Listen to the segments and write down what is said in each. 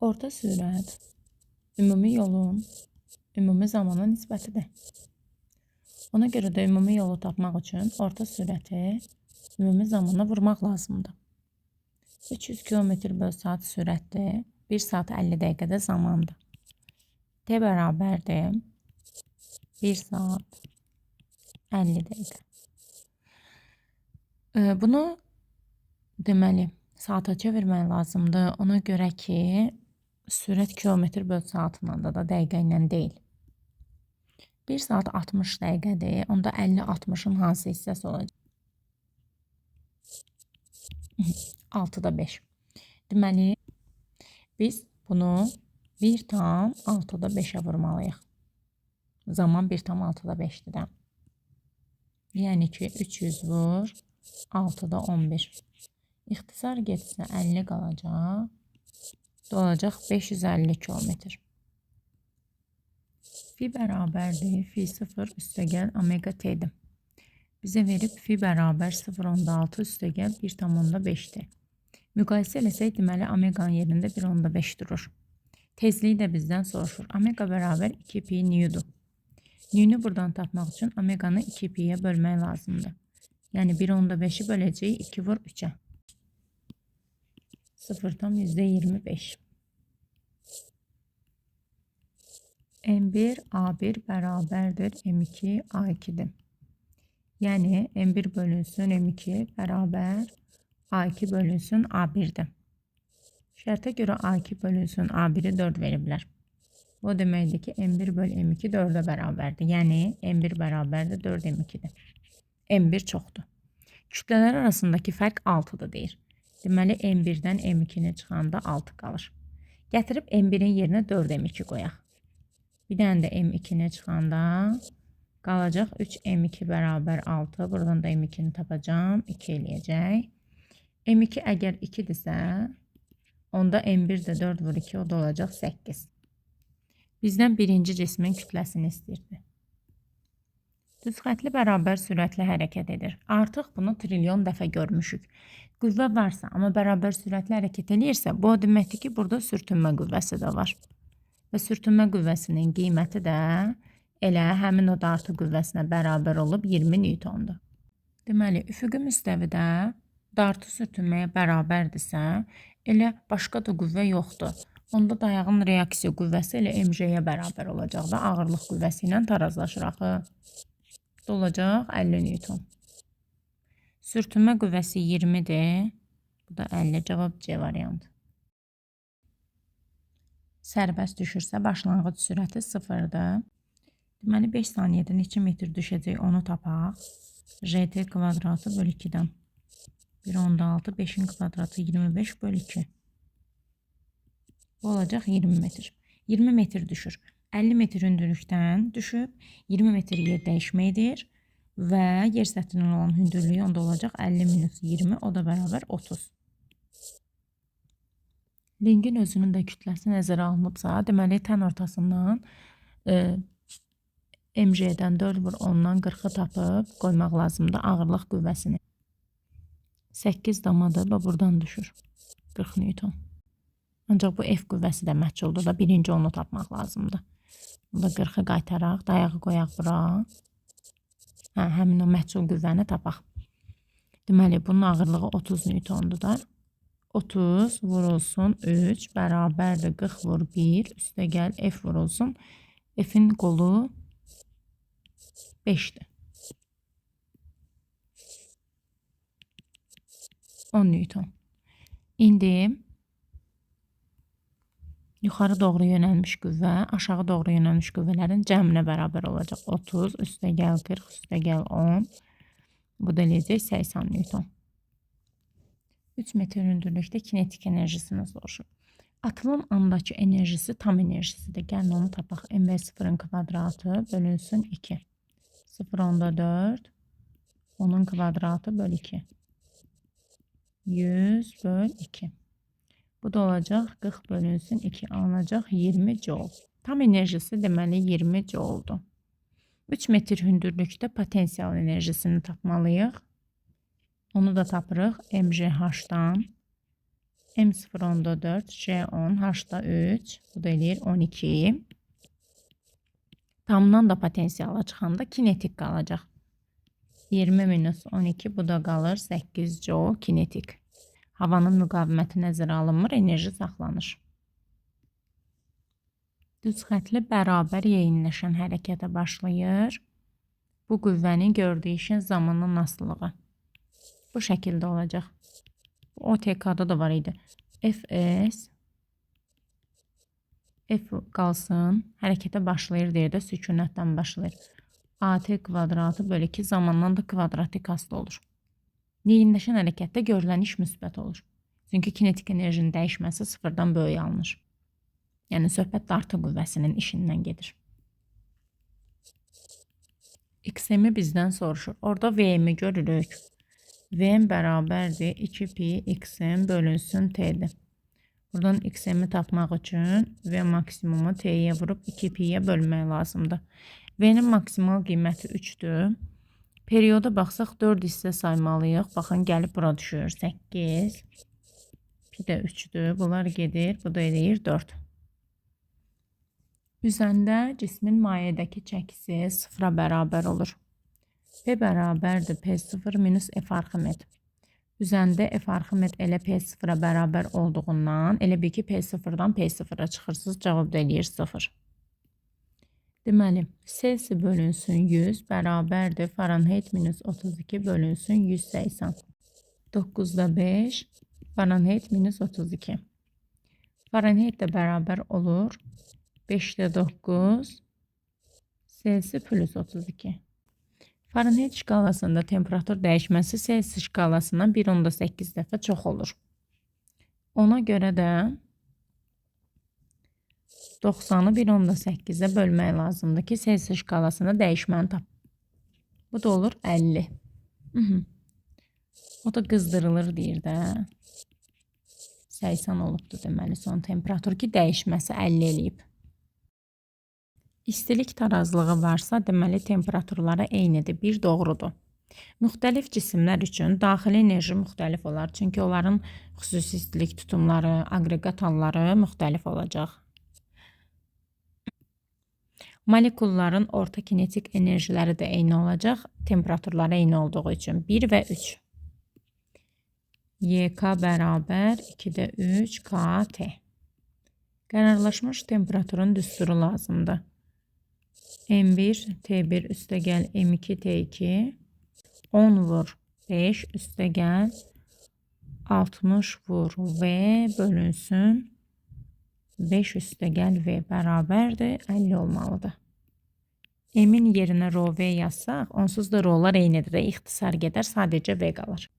Orta sürət ümumi yolun ümumi zamana nisbətidir. Ona görə də ümumi yolu tapmaq üçün orta sürəti ümumi zamana vurmaq lazımdır. 300 km/saat sürətdir. 1 saat 50 dəqiqədə zamandır. T bərabərdir 1 saat 50 dəqiqə. Bunu deməli saata çevirmək lazımdır. Ona görə ki, sürət km/saatla da dəqiqə ilə deyil. 1 saat 60 dəqiqədir. Onda 50-60'ın hansı hissəsi olacaq? 6'da 5. Deməli, biz bunu 1/6'da 5'ə vurmalıyıq. Zaman 1/6'da 5'dir də. Yəni ki, 300 vur 6'da 11. İxtisar getsə 50 qalacaq. Olacaq 550 km. Fi bərabərdir. Fi 0 üstəgəl omega t'dir. Bizə verib fi bərabər 0.6 üstəgəl 1/5'dir. Müqayisə eləsək, deməli omeganın yerində 1.5 durur. Tezliyi də bizdən soruşur. Omega bərabər 2 pi new'dur. New'nu buradan tapmaq üçün omeganı 2 pi'yə bölmək lazımdır. Yəni 1.5'i böləcəyik 2 vur 3'ə. 0,25. M1 A1 bərabərdir M2 A2'dir. Yəni M1 bölünsün M2 bərabər A2 bölünsün A1'dir. Şərtə görə A2 bölünsün A1'i 4 veriblər. O deməkdir ki, M1 böl M2 4'ə bərabərdir. Yəni M1 bərabərdir 4 M2'dir. M1 çoxdur. Kütlələr arasındakı fərq 6'dır deyir. Deməli M1'dən M2'ni çıxanda 6 qalır. Gətirib M1'in yerinə 4 M2 qoyaq. Bir dənə də M2'ni çıxanda qalacaq 3 M2 bərabər 6. Buradan da M2'ni tapacağım. 2 eləyəcək. M2 əgər 2'dirsə, onda M1 də 4 vur 2, o da olacaq 8. Bizdən birinci cismin kütləsini istəyirdi. Düzxətli bərabər sürətlə hərəkət edir. Artıq bunu trilyon dəfə görmüşük. Qüvvə varsa, amma bərabər sürətlə hərəkət edirsə, bu o deməkdir ki, burada sürtünmə qüvvəsi də var. Və sürtünmə qüvvəsinin qiyməti də elə həmin o dartı qüvvəsinə bərabər olub 20 newtondur. Deməli, üfüqi müstəvidə dartı sürtünməyə bərabərdirsə, elə başqa da qüvvə yoxdur. Onda dayağın reaksiya qüvvəsi elə mj'yə bərabər olacaq da ağırlıq qüvvəsi ilə tarazlaşır axı. Olacaq 50 newton. Sürtünmə qüvvəsi 20'dir. Bu da 50. Cavab C variantı. Sərbəst düşürsə başlanğıc sürəti 0'dır. Deməli 5 saniyədə neçə metr düşəcək onu tapaq. JT kvadratı böl 2'dən. 1.6 5'in kvadratı 25 böl 2. Bu olacaq 20 metr. 20 metr düşür. 50 metr hündürlükdən düşüb 20 metr yer dəyişməkdir və yer səthinin olan hündürlüyü onda olacaq 50 minus 20, o da bərabər 30. Lingin özünün də kütləsi nəzərə alınıbsa, deməli tən ortasından MJ'dən 4 vur 10'dan 40'ı tapıb qoymaq lazımdır ağırlıq qüvvəsini. 8 damadır və buradan düşür 40 newton. Ancaq bu F qüvvəsi də məhculdur da birinci onu tapmaq lazımdır. Bunda 40'ı qaytaraq, dayağı qoyaq bura. Həmin o məhcul qüvvəni tapaq. Deməli, bunun ağırlığı 30 newtondur da. 30 vurulsun 3 bərabərdir 40 vur 1 üstəgəl F vurulsun. F'in qolu 5'dir. 10 newton. İndi yuxarı doğru yönəlmiş qüvvə, aşağı doğru yönəlmiş qüvvələrin cəminə bərabər olacaq. 30 üstəgəl 40 üstəgəl 10. Bu da eləyəcək 80 newton. 3 metr hündürlükdə kinetik enerjisini soruşur. Atılan andakı enerjisi tam enerjisidir. Gəlin onu tapaq. MV0'ın kvadratı bölünsün 2. 0.4 onun kvadratı böl 2. 100 böl 2. Bu da olacaq 40 bölünsün 2 alınacaq 20 joule. Tam enerjisi deməli 20 joule'dur. 3 metr hündürlükdə potensial enerjisini tapmalıyıq. Onu da tapırıq MJH-dan. M0 onda 4, J10, H-da 3, bu da eləyir 12. Tamdan da potensiala çıxanda kinetik qalacaq. 20 minus 12, bu da qalır 8 joule kinetik. Havanın müqaviməti nəzərə alınmır, enerji saxlanır. Düz xətli bərabər yeyinləşən hərəkətə başlayır. Bu qüvvənin gördüyü işin zamandan asılılığı. Bu şəkildə olacaq. OTK-da da var idi. Fs F qalsın, hərəkətə başlayır deyə də sükunətdən başlayır. AT kvadratı bölü 2 zamandan da kvadratik asılı olur. Yeyinləşən hərəkətdə görülən iş müsbət olur. Çünki kinetik enerjinin dəyişməsi sıfırdan böyük alınır. Yəni söhbət dartı qüvvəsinin işindən gedir. XM-i bizdən soruşur. Orada VM-i görürük. VM bərabərdir 2pi XM bölünsün T'dir. Buradan XM-i tapmaq üçün V maksimumu T'yə vurub 2pi'yə bölmək lazımdır. V'nin maksimal qiyməti 3'dür. Periyoda baxsaq 4 hissə saymalıyıq. Baxın, gəlib bura düşür 8. Pi də 3'dür. Bunlar gedir. Bu da eləyir 4. Üzəndə cismin mayədəki çəkisi 0'a bərabər olur. P bərabərdir P0 minus F arximet. Üzəndə F arximet elə P0'a bərabər olduğundan, elə bir ki P0'dan P0'a çıxırsınız, cavab da eləyir 0. Deməli, Celsi bölünsün 100 bərabərdir Fahrenheit minus 32 bölünsün 180. 9'da 5 Fahrenheit minus 32. Fahrenheit də bərabər olur 5'də 9 Celsi plus 32. Fahrenheit şkalasında temperatur dəyişməsi Celsius şkalasından 1,8 dəfə çox olur. Ona görə də 90'ı 1,8'ə bölmək lazımdır ki, Celsius şkalasında dəyişməni tap. Bu da olur 50. O da qızdırılır deyir də. 80 olubdur deməli son temperatur ki, dəyişməsi 50 eləyib. İstilik tarazlığı varsa, deməli temperaturları eynidir. Bir doğrudur. Müxtəlif cisimlər üçün daxili enerji müxtəlif olar. Çünki onların xüsusi istilik tutumları, aqreqat halları müxtəlif olacaq. Molekulların orta kinetik enerjiləri də eyni olacaq. Temperaturları eyni olduğu üçün 1 və 3. YK bərabər 2'də 3 KT. Qərarlaşmış temperaturun düsturu lazımdır. M1 T1 üstə gəl M2 T2 10 vur 5 üstə gəl 60 vur V bölünsün 5 üstə gəl V bərabərdir 50 olmalıdır. M'in yerinə rho V yazsaq, onsuz da rholar eynidir. İxtisar gedər, sadəcə V qalır.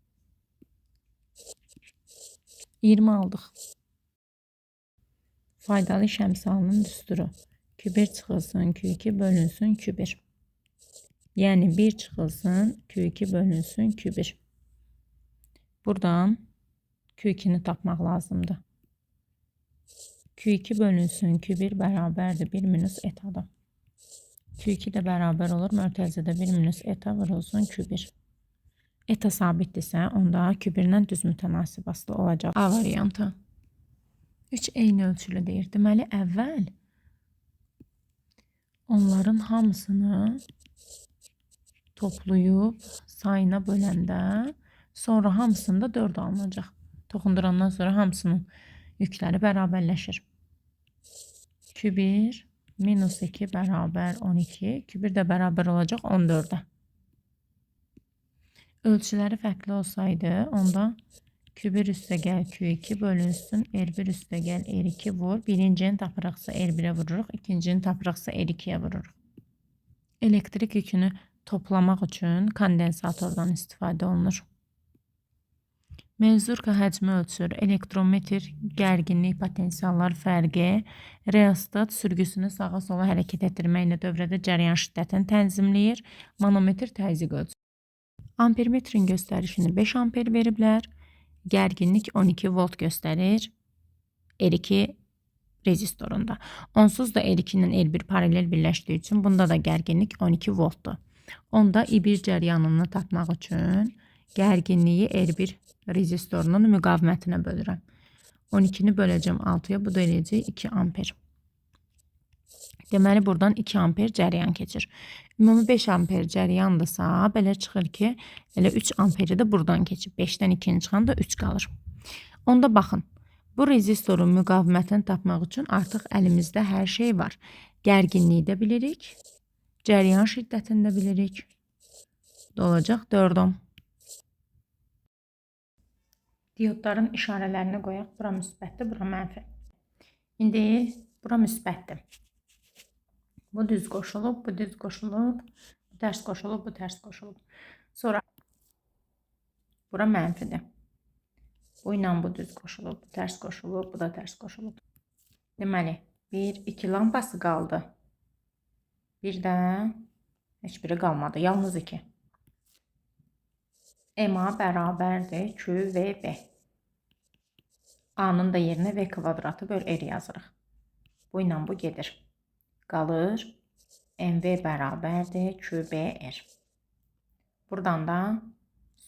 20 aldıq. Faydalı iş əmsalının düsturu. Q1 çıxılsın, Q2 bölünsün, Q1. Yəni 1 çıxılsın, Q2 bölünsün, Q1. Buradan Q2'ni tapmaq lazımdır. Q2 bölünsün, Q1 bərabərdir 1 minus etadır. Q2 də bərabər olur, mərtəzədə 1 minus eta vurulsun Q1. Eta sabitdirsə, onda Q1-lə düz mütənasib asılı olacaq. A variantı. 3 eyni ölçülü deyir. Deməli, əvvəl onların hamısını toplayıb sayına böləndə, sonra hamısında 4 alınacaq. Toxundurandan sonra hamısının yükləri bərabərləşir. Q1 minus 2 bərabər 12. Q1 də bərabər olacaq 14'ə. Ölçüləri fərqli olsaydı, onda Q1 üstə gəl Q2 bölünsün, R1 üstə gəl R2 vur. Birincini tapırıqsa R1'ə vururuq, ikincini tapırıqsa R2'yə vururuq. Elektrik yükünü toplamaq üçün kondensatordan istifadə olunur. Menzurka həcmi ölçür, elektrometr, gərginlik, potensiallar fərqi, reostat sürgüsünü sağa sola hərəkət etdirməklə dövrədə cəryan şiddətini tənzimləyir, manometr təzyiq ölçür. Ampermetrin göstərişini 5 amper veriblər. Gərginlik 12 volt göstərir R2 rezistorunda. Onsuz da R2 ilə R1 paralel birləşdiyi üçün bunda da gərginlik 12 voltdur. Onda I1 cəryanını tapmaq üçün gərginliyi R1 rezistorunun müqavimətinə bölürəm. 12'ni böləcəm 6-ya, bu da eləyəcək 2 amper. Deməli, buradan 2 amper cəryan keçir. Ümumi 5 amper cəryandısa, belə çıxır ki, elə 3 amperi də buradan keçib. 5-dən 2-ni çıxanda 3 qalır. Onda baxın, bu rezistorun müqavimətini tapmaq üçün artıq əlimizdə hər şey var. Gərginliyi də bilirik, cəryan şiddətini də bilirik. Bu da olacaq 4 ohm. Diodların işarələrini qoyaq. Bura müsbətdir, bura mənfi. İndi bura müsbətdir. Bu düz qoşulub, bu düz qoşulub, bu tərs qoşulub, bu tərs qoşulub. Sonra bura mənfidir. Bu ilə bu düz qoşulub, bu tərs qoşulub, bu da tərs qoşulub. Deməli, 1-2 lampası qaldı. Bir də heç biri qalmadı, yalnız 2. MA bərabərdir QVB. A'nın da yerinə V kvadratı böl R yazırıq. Bu ilə bu gedir. Qalır MV bərabərdir QBR. Buradan da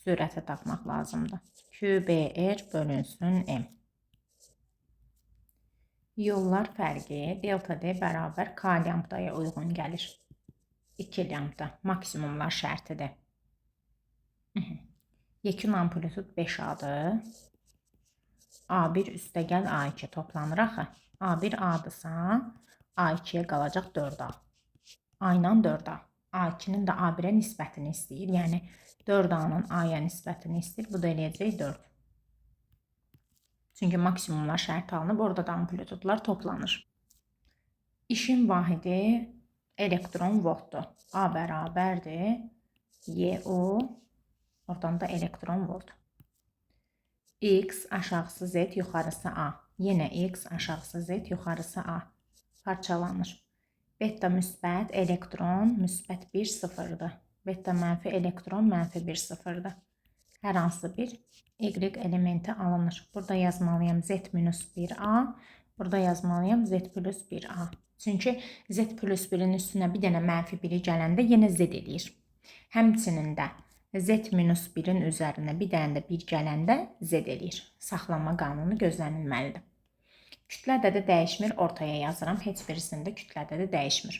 sürəti tapmaq lazımdır. QBR bölünsün M. Yollar fərqi delta D bərabər K lambdaya uyğun gəlir. 2 lambda maksimumlar şərtidir. Yekun amplitud 5A'dır. A1 üstəgəl A2 toplanır axı. A1 A'dırsa A2'ye qalacaq 4A. A ilə 4A. A2'nin də A1'ə nisbətini istəyir. Yəni 4A'nın A'ya nisbətini istəyir. Bu da eləyəcək 4. Çünki maksimumlar şərt alınıb. Orada da amplitudlar toplanır. İşin vahidi elektron voltdur. A bərabərdir YO. Oradan da elektron volt. X aşağısı Z yuxarısı A. Yenə X aşağısı Z yuxarısı A. Parçalanır. Beta müsbət elektron müsbət 1 sıfırdır. Beta mənfi elektron mənfi 1 sıfırdır. Hər hansı bir Y elementi alınır. Burada yazmalıyam Z minus 1A. Burada yazmalıyam Z plus 1A. Çünki Z plus 1'in üstünə bir dənə mənfi 1'i gələndə yenə Z eləyir. Həmçinin də Z minus 1'in üzərinə bir dənə də 1 gələndə Z eləyir. Saxlanma qanunu gözlənilməlidir. Kütlədə də dəyişmir, ortaya yazıram. Heç birisində kütlədə də dəyişmir.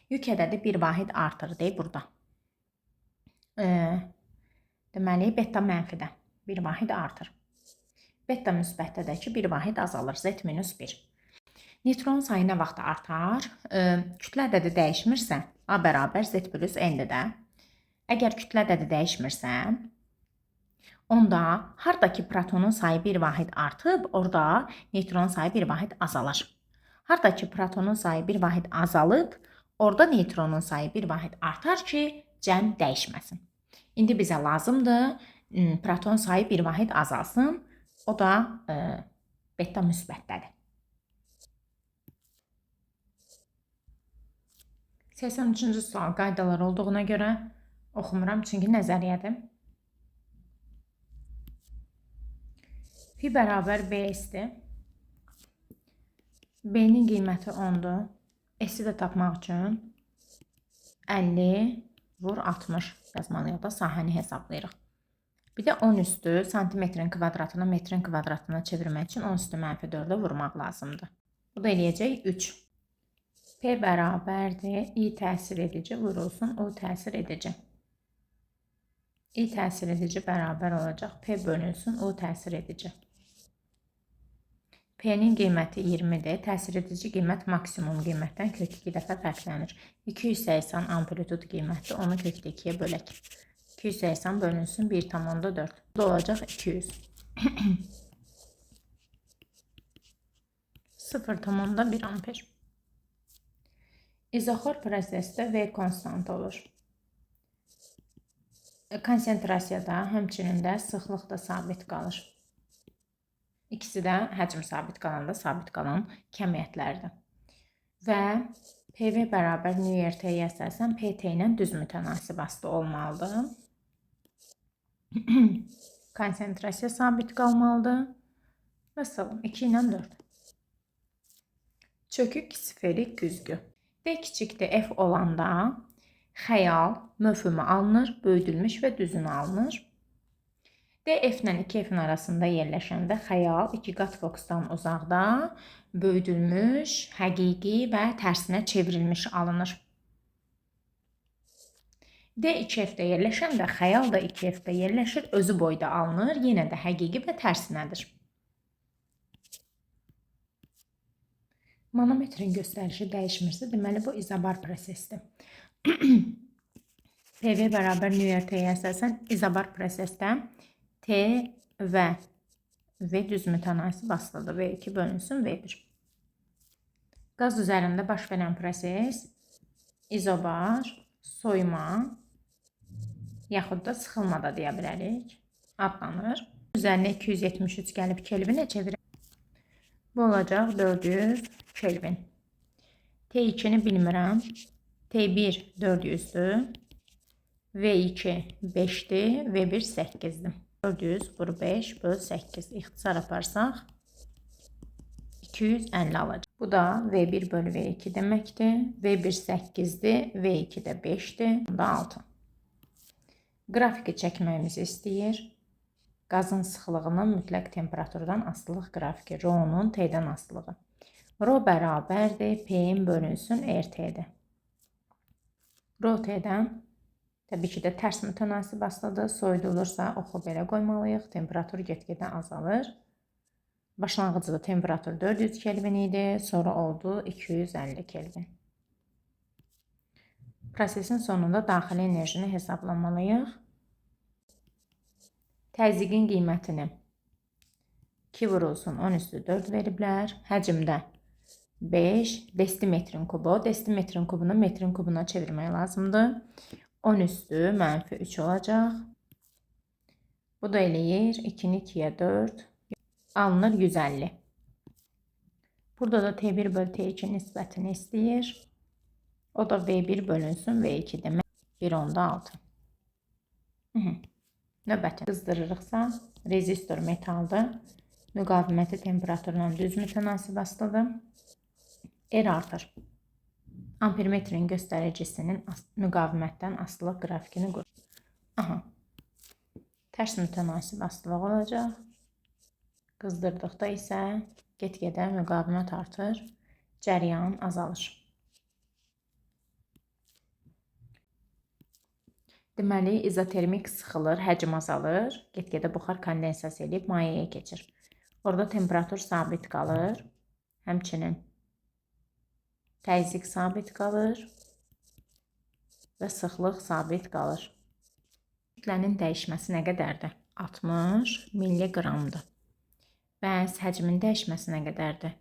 Yük ədədi bir vahid artır deyil burada. Deməli, beta mənfidə bir vahid artır. Beta müsbətdə ki bir vahid azalır. Z minus 1. Neutron sayı nə vaxt artar? Kütlə ədədi dəyişmirsə, A bərabər Z plus N-dir də. Əgər kütlə ədədi dəyişmirsə, onda hardakı protonun sayı bir vahid artıb, orada neutron sayı bir vahid azalır. Hardakı protonun sayı bir vahid azalıb, orada neutronun sayı bir vahid artar ki, cəm dəyişməsin. İndi bizə lazımdır proton sayı bir vahid azalsın, o da beta müsbətdədir. 83-cü sual qaydalar olduğuna görə oxumuram, çünki nəzəriyyədir. Pi bərabər B-dir. B-nin qiyməti 10'dur. S-i də tapmaq üçün 50 vur 60 yazmalıyıq da sahəni hesablayırıq. Bir də 10 üstü santimetrin kvadratına metrin kvadratına çevirmək üçün 10 üstü mənfi 4'ə vurmaq lazımdır. Bu da eləyəcək 3. P bərabərdir. I təsir edici vurulsun O təsir edici. I təsir edici bərabər olacaq. P bölünsün O təsir edici. P'nin qiyməti 20'dir. Təsir edici qiymət maksimum qiymətdən kök 2 dəfə fərqlənir. 280 amplitud qiymətdir. Onu kökdə 2'yə bölək. 280 bölünsün 1,4. Bu da olacaq 200. 0,1 amper. İzoxor prosesdə V konstant olur. Konsentrasiyada, həmçinin də sıxlıq da sabit qalır. İkisi də həcm sabit qalanda sabit qalan kəmiyyətlərdir. Və PV bərabər nöqtəyə əsasən PT ilə düz mütənasib aslı olmalıdır. Konsentrasiya sabit qalmalıdır. Və salam 2 ilə 4. Çökük sferik güzgü. D kiçikdir F olanda xəyal mövhümü alınır, böyüdülmüş və düzünü alınır. D f-lə 2f-in arasında yerləşəndə xəyal 2 qat fokusdan uzaqda böyüdülmüş, həqiqi və tərsinə çevrilmiş alınır. D 2f-də yerləşəndə xəyal da 2f-də yerləşir, özü boyda alınır, yenə də həqiqi və tərsinədir. Manometrin göstərişi dəyişmirsə, deməli bu izobar prosesdir. PV bərabər nöqtəyə əsasən izobar prosesdə T və V düz mütənasib asılıdır. V2 bölünsün V1. Qaz üzərində baş verən proses izobar, soyuma, yaxud da sıxılma da deyə bilərik, adlanır. Üzərinə 273 gəlib Kelvinə çevirir. Bu olacaq 400 Kelvin. T2-ni bilmirəm. T1 400-dür. V2 5-dir. V1 8-dir. 400 vur 5 böl 8. İxtisar aparsaq 250 alacaq. Bu da V1 bölü V2 deməkdir. V1 8-dir. V2 də 5-dir. Bu da 6. Qrafiki çəkməyimizi istəyir. Qazın sıxlığının mütləq temperaturdan asılılıq qrafiki. Rho-nun T-dən asılığı. Rho bərabərdir. P-in bölünsün RT-dir. Rho T-dən təbii ki də tərs mütənasib asılıdır. Soyudulursa oxu belə qoymalıyıq. Temperatur get-gedə azalır. Başlanğıcda temperatur 400 Kelvin idi. Sonra oldu 250 Kelvin. Prosesin sonunda daxili enerjini hesablamalıyıq. Təzyiqin qiymətini 2 vurulsun 10 üstü 4 veriblər. Həcmdə 5 desimetrin kubu. Desimetrin kubunu metrin kubuna çevirmək lazımdır. 10 üstü mənfi 3 olacaq. Bu da eləyir 2-ni 2-yə 4. Alınır 150. Burada da T1 bölü T2 nisbətini istəyir. O da V1 bölünsün V2 demək. 1/6. Növbəti qızdırırıqsa rezistor metaldır. Müqaviməti temperaturla düz mütənasib asılıdır. R artır. Ampermetrin göstəricisinin müqavimətdən asılılıq qrafikini qur. Tərs mütənasib asılılıq olacaq. Qızdırdıqda isə get-gedə müqavimət artır, cəryan azalır. Deməli, izotermik sıxılır, həcm azalır, get-gedə buxar kondensasiya edib mayəyə keçir. Orada temperatur sabit qalır, həmçinin təzyiq sabit qalır və sıxlıq sabit qalır. Kütlənin dəyişməsi nə qədərdir? 60 milliqramdır. Bəs həcmin dəyişməsi nə qədərdir?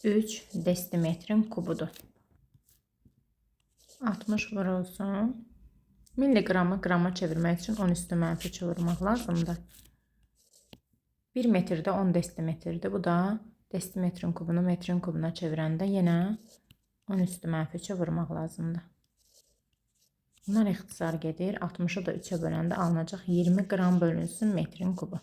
3 desimetrin kubudur. 60 vurulsun. Milliqramı qrama çevirmək üçün 10 üstü mənfi 2 vurmaq lazımdır. 1 metrdə 10 desimetrdir. Bu da desimetrin kubunu metrin kubuna çevirəndə yenə 10 üstü mənfi 3'e vurmaq lazımdır. Bunlar ixtisar gedir. 60'ı da 3'e böləndə alınacaq 20 qram bölünsün metrin kubu.